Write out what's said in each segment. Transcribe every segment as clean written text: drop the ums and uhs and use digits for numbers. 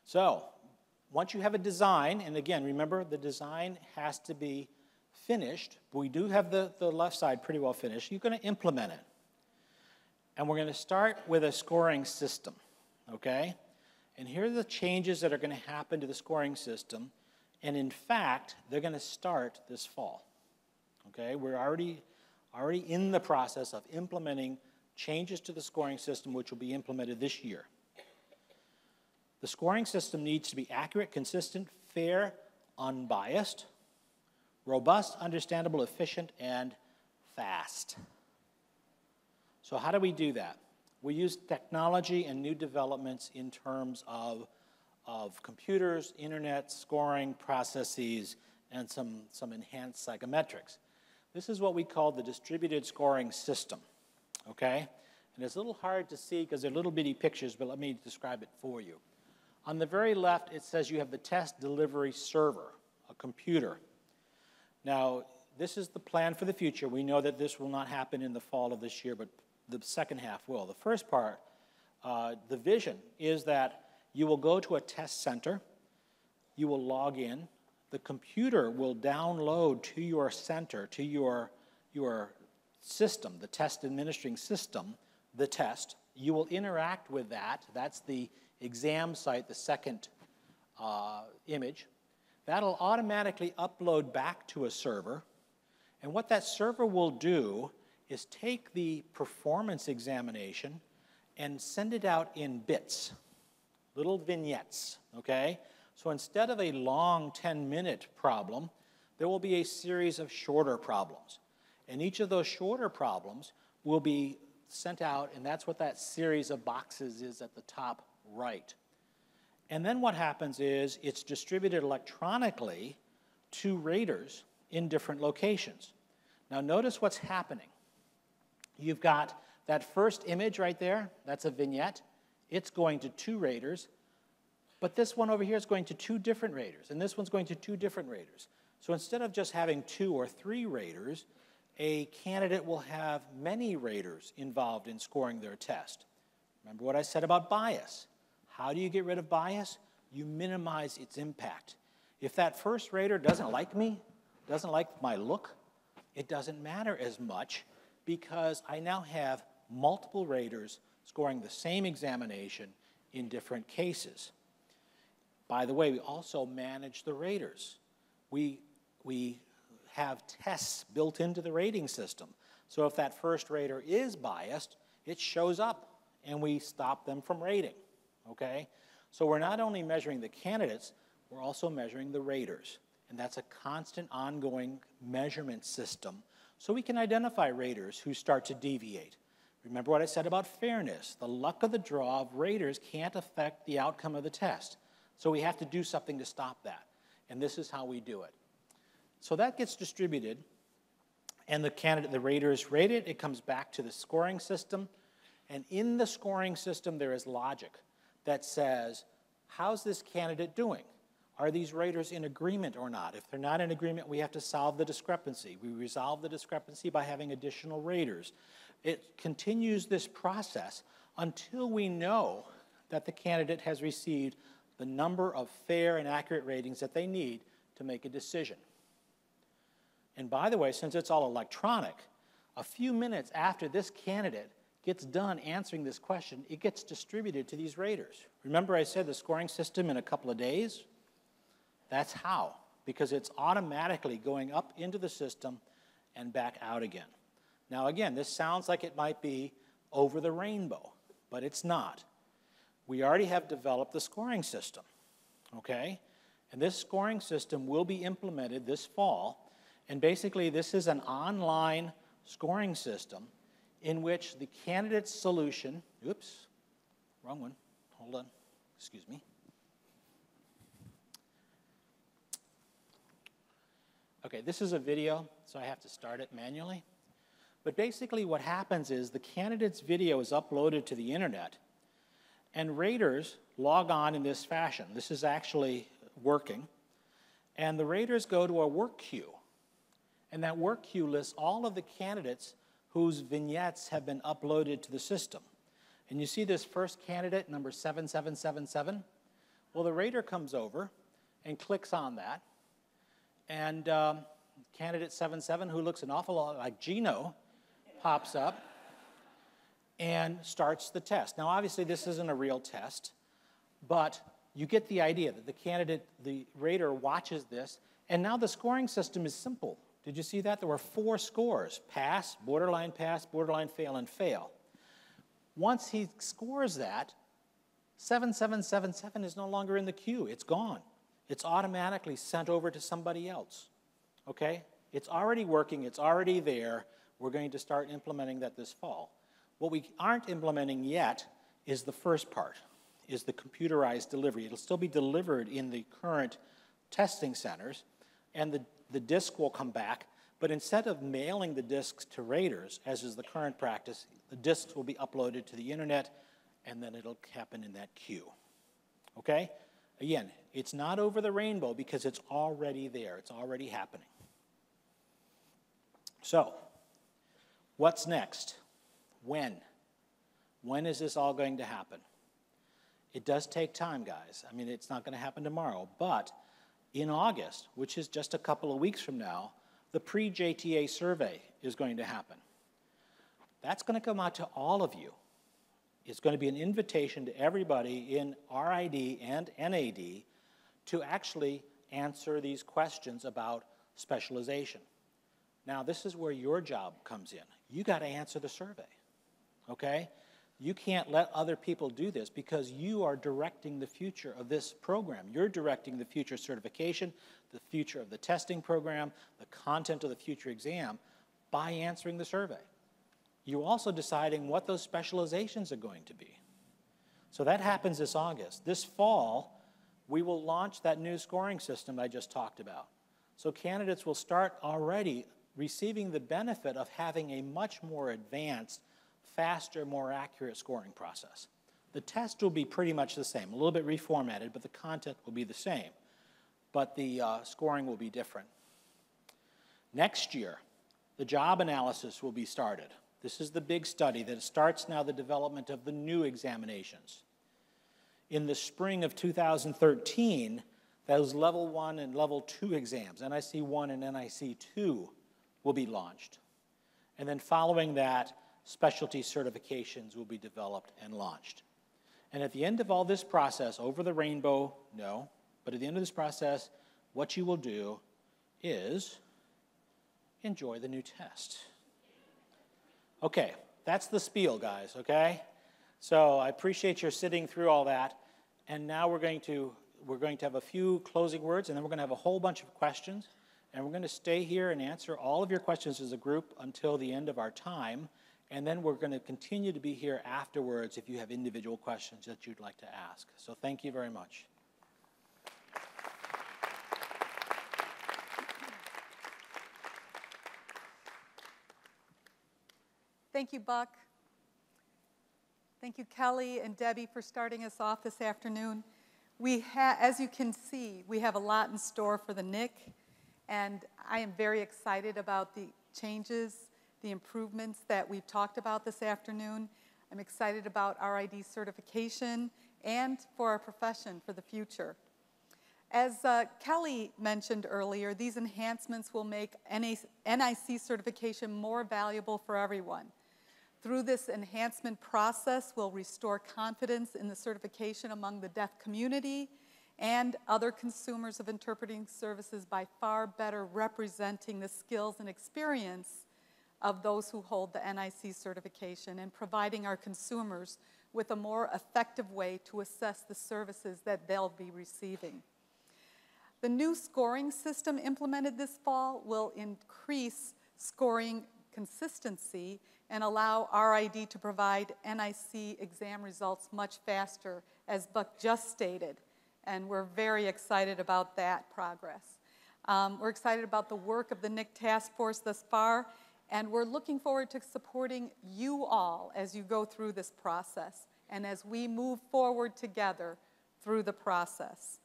So once you have a design, and again, remember the design has to be finished, but we do have the left side pretty well finished. You're going to implement it. And we're going to start with a scoring system, okay? And here are the changes that are going to happen to the scoring system. And in fact, they're going to start this fall, okay? We're already in the process of implementing changes to the scoring system, which will be implemented this year. The scoring system needs to be accurate, consistent, fair, unbiased, robust, understandable, efficient, and fast. So how do we do that? We use technology and new developments in terms of computers, internet, scoring processes, and some enhanced psychometrics. This is what we call the distributed scoring system, okay? And it's a little hard to see because they're little bitty pictures, but let me describe it for you. On the very left, it says you have the test delivery server, a computer. Now, this is the plan for the future. We know that this will not happen in the fall of this year, but the second half will. The first part, the vision, is that you will go to a test center, you will log in, the computer will download to your center, to your system, the test administering system, the test. You will interact with that. That's the exam site, the second image. That'll automatically upload back to a server. And what that server will do is take the performance examination and send it out in bits, little vignettes, okay? So instead of a long 10-minute problem, there will be a series of shorter problems. And each of those shorter problems will be sent out, and that's what that series of boxes is at the top right. And then what happens is it's distributed electronically to raters in different locations. Now notice what's happening. You've got that first image right there, that's a vignette. It's going to 2 raters, but this one over here is going to 2 different raters, and this one's going to 2 different raters. So instead of just having 2 or 3 raters, a candidate will have many raters involved in scoring their test. Remember what I said about bias. How do you get rid of bias? You minimize its impact. If that first rater doesn't like me, doesn't like my look, it doesn't matter as much because I now have multiple raters scoring the same examination in different cases. By the way, we also manage the raters. We have tests built into the rating system. So if that first rater is biased, it shows up and we stop them from rating, okay? So we're not only measuring the candidates, we're also measuring the raters. And that's a constant ongoing measurement system so we can identify raters who start to deviate. Remember what I said about fairness. The luck of the draw of raters can't affect the outcome of the test. So we have to do something to stop that. And this is how we do it. So that gets distributed, and the rater is rated. It comes back to the scoring system. And in the scoring system, there is logic that says, how's this candidate doing? Are these raters in agreement or not? If they're not in agreement, we have to solve the discrepancy. We resolve the discrepancy by having additional raters. It continues this process until we know that the candidate has received the number of fair and accurate ratings that they need to make a decision. And by the way, since it's all electronic, a few minutes after this candidate gets done answering this question, it gets distributed to these raters. Remember I said the scoring system in a couple of days? That's how, because it's automatically going up into the system and back out again. Now again, this sounds like it might be over the rainbow, but it's not. We already have developed the scoring system, okay? And this scoring system will be implemented this fall, and basically this is an online scoring system in which the candidate's solution, oops, wrong one, hold on, excuse me. Okay, this is a video, so I have to start it manually. But basically what happens is the candidate's video is uploaded to the internet, and raters log on in this fashion. This is actually working. And the raters go to a work queue. And that work queue lists all of the candidates whose vignettes have been uploaded to the system. And you see this first candidate, number 7777? Well, the rater comes over and clicks on that, and candidate 77, who looks an awful lot like Gino, pops up and starts the test. Now, obviously, this isn't a real test, but you get the idea that the rater watches this, and now the scoring system is simple. Did you see that? There were 4 scores: pass, borderline fail, and fail. Once he scores that, 7777 is no longer in the queue. It's gone. It's automatically sent over to somebody else. Okay? It's already working. It's already there. We're going to start implementing that this fall. What we aren't implementing yet is the first part, is the computerized delivery. It'll still be delivered in the current testing centers, and the disk will come back, but instead of mailing the disks to raters, as is the current practice, the disks will be uploaded to the internet, and then it'll happen in that queue. Okay? Again, it's not over the rainbow because it's already there. It's already happening. So, what's next? When? When is this all going to happen? It does take time, guys. I mean, it's not going to happen tomorrow, but in August, which is just a couple of weeks from now, the pre-JTA survey is going to happen. That's going to come out to all of you. It's going to be an invitation to everybody in RID and NAD to actually answer these questions about specialization. Now, this is where your job comes in. You got to answer the survey, okay? You can't let other people do this because you are directing the future of this program. You're directing the future certification, the future of the testing program, the content of the future exam by answering the survey. You're also deciding what those specializations are going to be. So that happens this August. This fall, we will launch that new scoring system I just talked about. So candidates will start already receiving the benefit of having a much more advanced, faster, more accurate scoring process. The test will be pretty much the same, a little bit reformatted, but the content will be the same. But the scoring will be different. Next year, the job analysis will be started. This is the big study that starts now the development of the new examinations. In the spring of 2013, those level 1 and level 2 exams, NIC 1 and NIC 2, will be launched. And then following that, specialty certifications will be developed and launched. And at the end of all this process, over the rainbow, no, but at the end of this process, what you will do is enjoy the new test. Okay, that's the spiel, guys, okay? So I appreciate your sitting through all that, and now we're going to have a few closing words, and then we're going to have a whole bunch of questions, and we're going to stay here and answer all of your questions as a group until the end of our time, and then we're going to continue to be here afterwards if you have individual questions that you'd like to ask. So thank you very much. Thank you, Buck. Thank you, Kelly and Debbie, for starting us off this afternoon. As you can see, we have a lot in store for the NIC, and I am very excited about the changes, the improvements that we've talked about this afternoon. I'm excited about RID certification and for our profession for the future. As Kelly mentioned earlier, these enhancements will make NIC certification more valuable for everyone. Through this enhancement process, we'll restore confidence in the certification among the deaf community and other consumers of interpreting services by far better representing the skills and experience of those who hold the NIC certification and providing our consumers with a more effective way to assess the services that they'll be receiving. The new scoring system implemented this fall will increase scoring consistency and allow RID to provide NIC exam results much faster, as Buck just stated, and we're very excited about that progress. We're excited about the work of the NIC Task Force thus far, and we're looking forward to supporting you all as you go through this process and as we move forward together through the process.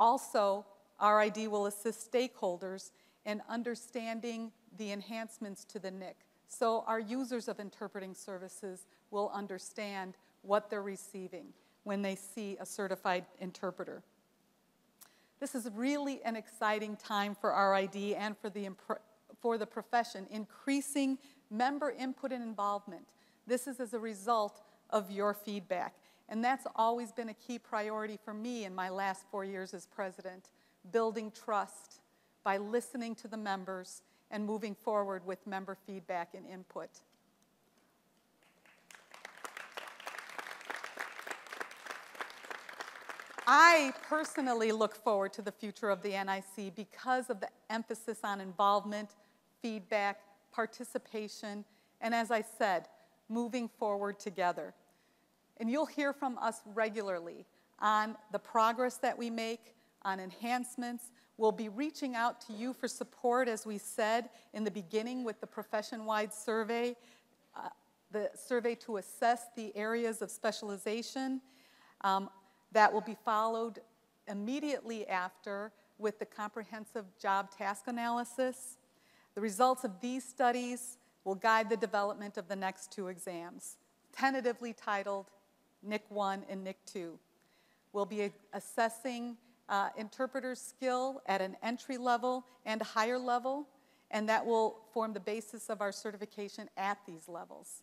Also, RID will assist stakeholders in understanding the enhancements to the NIC, so our users of interpreting services will understand what they're receiving. when they see a certified interpreter. This is really an exciting time for RID and for the profession, increasing member input and involvement. This is as a result of your feedback. And that's always been a key priority for me in my last 4 years as president, building trust by listening to the members and moving forward with member feedback and input. I personally look forward to the future of the NIC because of the emphasis on involvement, feedback, participation, and as I said, moving forward together. And you'll hear from us regularly on the progress that we make, on enhancements. We'll be reaching out to you for support, as we said in the beginning with the profession-wide survey, the survey to assess the areas of specialization. That will be followed immediately after with the comprehensive job task analysis. The results of these studies will guide the development of the next 2 exams, tentatively titled NIC 1 and NIC 2. We'll be assessing interpreter skill at an entry level and a higher level, and that will form the basis of our certification at these levels.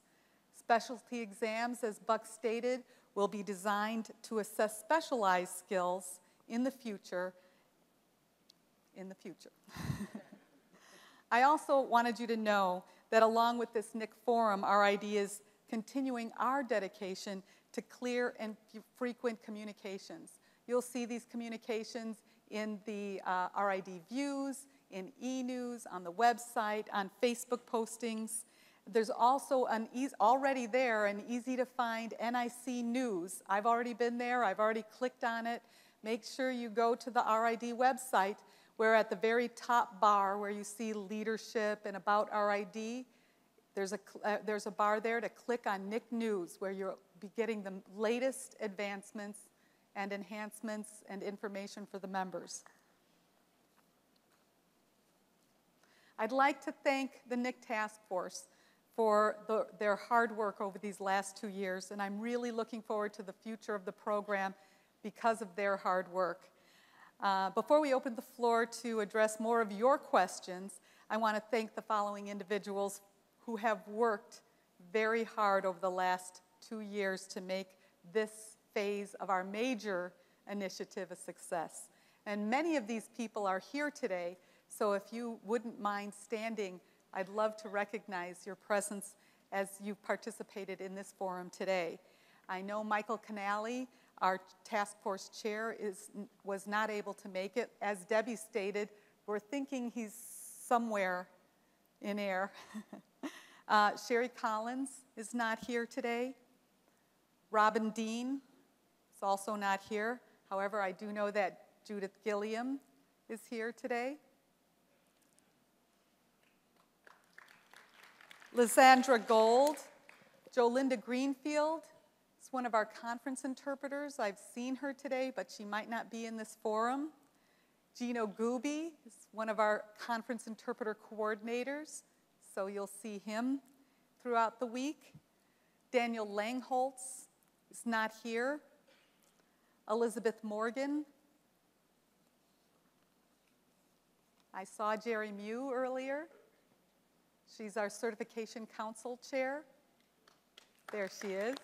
Specialty exams, as Buck stated, will be designed to assess specialized skills in the future. I also wanted you to know that along with this NIC Forum, RID is continuing our dedication to clear and frequent communications. You'll see these communications in the RID Views, in e-news, on the website, on Facebook postings. There's also already there an easy-to-find NIC News. I've already been there. I've already clicked on it. Make sure you go to the RID website, where at the very top bar where you see leadership and about RID, there's a bar there to click on NIC News, where you'll be getting the latest advancements and enhancements and information for the members. I'd like to thank the NIC Task Force for their hard work over these last 2 years, and I'm really looking forward to the future of the program because of their hard work. Before we open the floor to address more of your questions, I want to thank the following individuals who have worked very hard over the last 2 years to make this phase of our major initiative a success. And many of these people are here today, so if you wouldn't mind standing, I'd love to recognize your presence as you've participated in this forum today. I know Michael Canali, our task force chair, was not able to make it. As Debbie stated, we're thinking he's somewhere in air. Sherry Collins is not here today. Robin Dean is also not here. However, I do know that Judith Gilliam is here today. Lysandra Gold, Jolinda Greenfield is one of our conference interpreters. I've seen her today, but she might not be in this forum. Gino Gooby is one of our conference interpreter coordinators, so you'll see him throughout the week. Daniel Langholtz is not here. Elizabeth Morgan. I saw Jerry Mew earlier. She's our Certification Council Chair. There she is.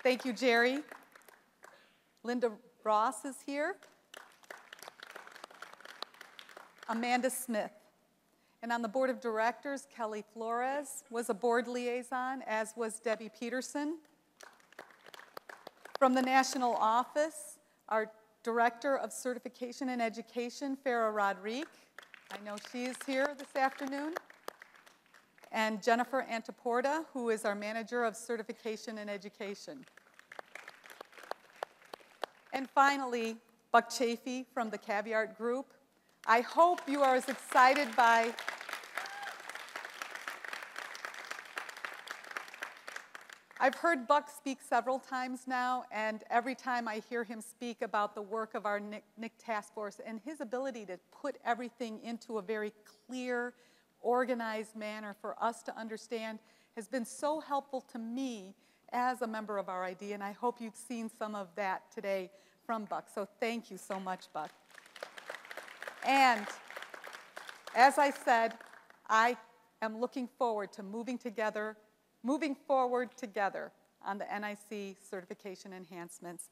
Thank you, Jerry. Linda Ross is here. Amanda Smith. And on the board of directors, Kelly Flores was a board liaison, as was Debbie Peterson. From the national office, our Director of Certification and Education, Farah Rodrigue. I know she is here this afternoon. And Jennifer Antaporta, who is our Manager of Certification and Education. And finally, Buck Chafee from the Caviart Group. I hope you are as excited by I've heard Buck speak several times now, and every time I hear him speak about the work of our NIC Task Force and his ability to put everything into a very clear, organized manner for us to understand has been so helpful to me as a member of RID, and I hope you've seen some of that today from Buck. So thank you so much, Buck. And as I said, I am looking forward to moving forward together on the NIC certification enhancements.